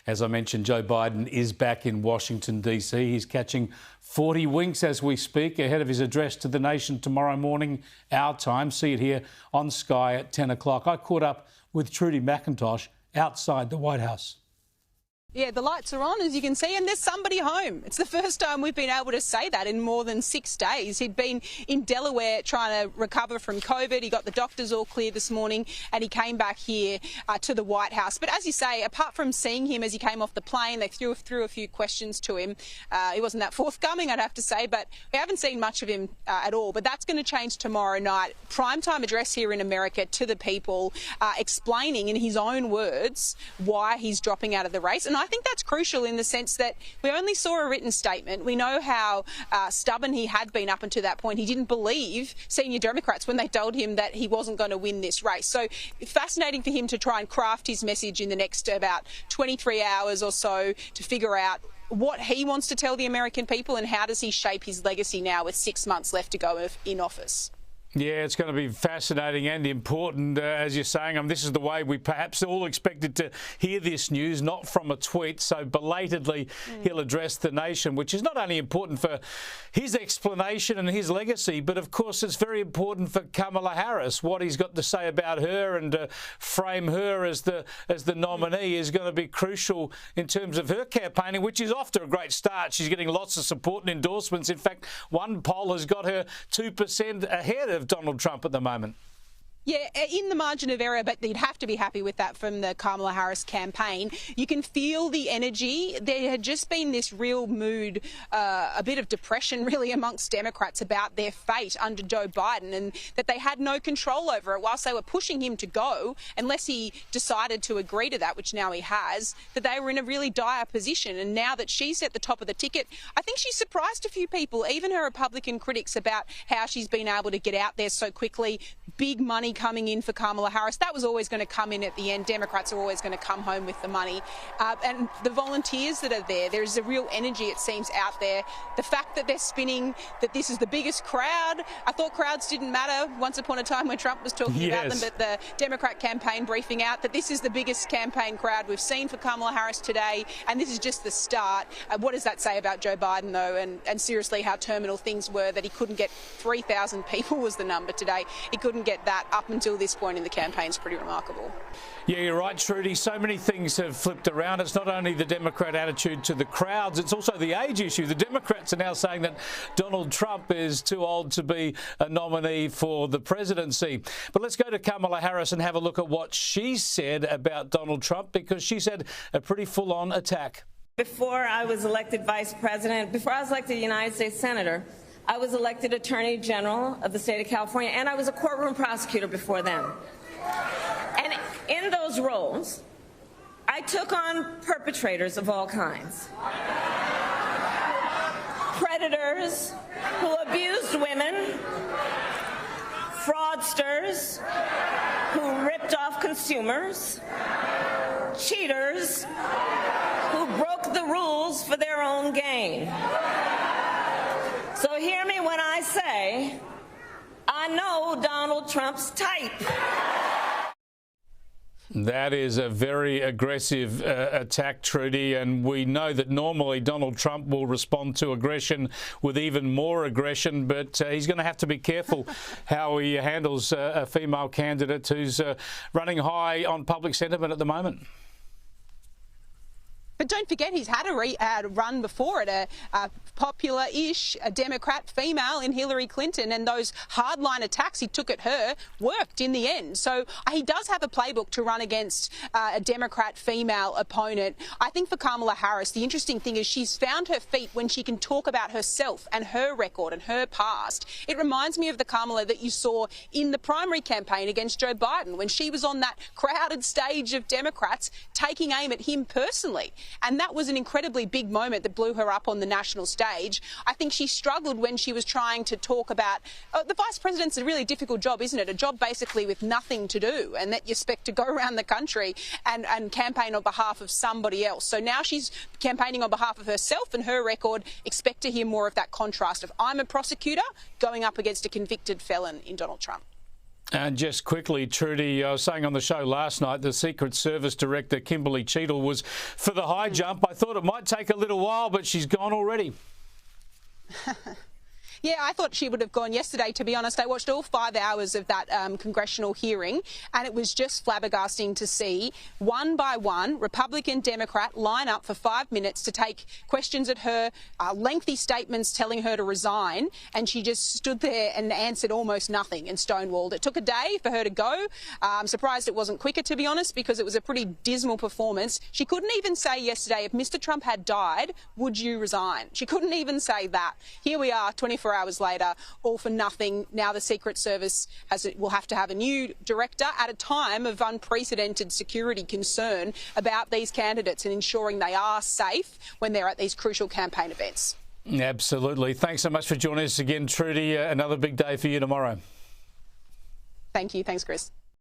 As I mentioned, Joe Biden is back in Washington, D.C. He's catching 40 winks as we speak ahead of his address to the nation tomorrow morning, our time. See it here on Sky at 10 o'clock. I caught up with Trudy McIntosh outside the White House. Yeah, the lights are on, as you can see, and there's somebody home. It's the first time we've been able to say that in more than 6 days. He'd been in Delaware trying to recover from COVID. He got the doctors all clear this morning, and he came back here to the White House. But as you say, apart from seeing him as he came off the plane, they threw a few questions to him. He wasn't that forthcoming, I'd have to say, but we haven't seen much of him at all. But that's going to change tomorrow night. Primetime address here in America to the people, explaining in his own words why he's dropping out of the race. And I think that's crucial in the sense that we only saw a written statement. We know how stubborn he had been up until that point. He didn't believe senior Democrats when they told him that he wasn't going to win this race. So it's fascinating for him to try and craft his message in the next about 23 hours or so to figure out what he wants to tell the American people and how does he shape his legacy now with 6 months left to go in office. Yeah, it's going to be fascinating and important, as you're saying. This is the way we perhaps all expected to hear this news, not from a tweet. So belatedly, he'll address the nation, which is not only important for his explanation and his legacy, but of course it's very important for Kamala Harris. What he's got to say about her and frame her as the nominee is going to be crucial in terms of her campaigning, which is off to a great start. She's getting lots of support and endorsements. In fact, one poll has got her 2% ahead of Donald Trump at the moment. Yeah, in the margin of error, but you'd have to be happy with that from the Kamala Harris campaign. You can feel the energy. There had just been this real mood, a bit of depression really amongst Democrats about their fate under Joe Biden and that they had no control over it whilst they were pushing him to go, unless he decided to agree to that, which now he has, that they were in a really dire position. And now that she's at the top of the ticket, I think she's surprised a few people, even her Republican critics, about how she's been able to get out there so quickly. Big money coming in for Kamala Harris. That was always going to come in at the end. Democrats are always going to come home with the money. And the volunteers that are there, there's a real energy, it seems, out there. The fact that they're spinning that this is the biggest crowd. I thought crowds didn't matter once upon a time when Trump was talking about them, but the Democrat campaign briefing out that this is the biggest campaign crowd we've seen for Kamala Harris today, and this is just the start. What does that say about Joe Biden, though, and seriously how terminal things were, that he couldn't get 3,000 people was the number today. He couldn't get that up until this point in the campaign. Is pretty remarkable. Yeah, you're right, Trudy. So many things have flipped around. It's not only the Democrat attitude to the crowds, it's also the age issue. The Democrats are now saying that Donald Trump is too old to be a nominee for the presidency. But let's go to Kamala Harris and have a look at what she said about Donald Trump, because she said a pretty full-on attack. Before I was elected vice president, before I was elected United States Senator, I was elected Attorney General of the state of California, and I was a courtroom prosecutor before then. And in those roles, I took on perpetrators of all kinds. Predators who abused women, fraudsters who ripped off consumers, cheaters who broke the rules for their own gain. So hear me when I say, I know Donald Trump's type. That is a very aggressive attack, Trudy, and we know that normally Donald Trump will respond to aggression with even more aggression, but he's going to have to be careful how he handles a female candidate who's running high on public sentiment at the moment. But don't forget, he's had a run before it, a popular-ish Democrat female in Hillary Clinton, and those hardline attacks he took at her worked in the end. So he does have a playbook to run against a Democrat female opponent. I think for Kamala Harris, the interesting thing is she's found her feet when she can talk about herself and her record and her past. It reminds me of the Kamala that you saw in the primary campaign against Joe Biden, when she was on that crowded stage of Democrats taking aim at him personally. And that was an incredibly big moment that blew her up on the national stage. I think she struggled when she was trying to talk about the vice president's a really difficult job, isn't it? A job basically with nothing to do, and that you expect to go around the country and campaign on behalf of somebody else. So now she's campaigning on behalf of herself and her record. Expect to hear more of that contrast of I'm a prosecutor going up against a convicted felon in Donald Trump. And just quickly, Trudy, I was saying on the show last night, the Secret Service Director, Kimberly Cheadle, was for the high jump. I thought it might take a little while, but she's gone already. Yeah, I thought she would have gone yesterday, to be honest. I watched all 5 hours of that congressional hearing, and it was just flabbergasting to see, one by one, Republican, Democrat line up for 5 minutes to take questions at her, lengthy statements telling her to resign, and she just stood there and answered almost nothing and stonewalled. It took a day for her to go. I'm surprised it wasn't quicker, to be honest, because it was a pretty dismal performance. She couldn't even say yesterday, if Mr. Trump had died, would you resign? She couldn't even say that. Here we are, 24 hours later, all for nothing. Now the Secret Service will have to have a new director at a time of unprecedented security concern about these candidates and ensuring they are safe when they're at these crucial campaign events. Absolutely. Thanks so much for joining us again, Trudy. Another big day for you tomorrow. Thank you. Thanks, Chris.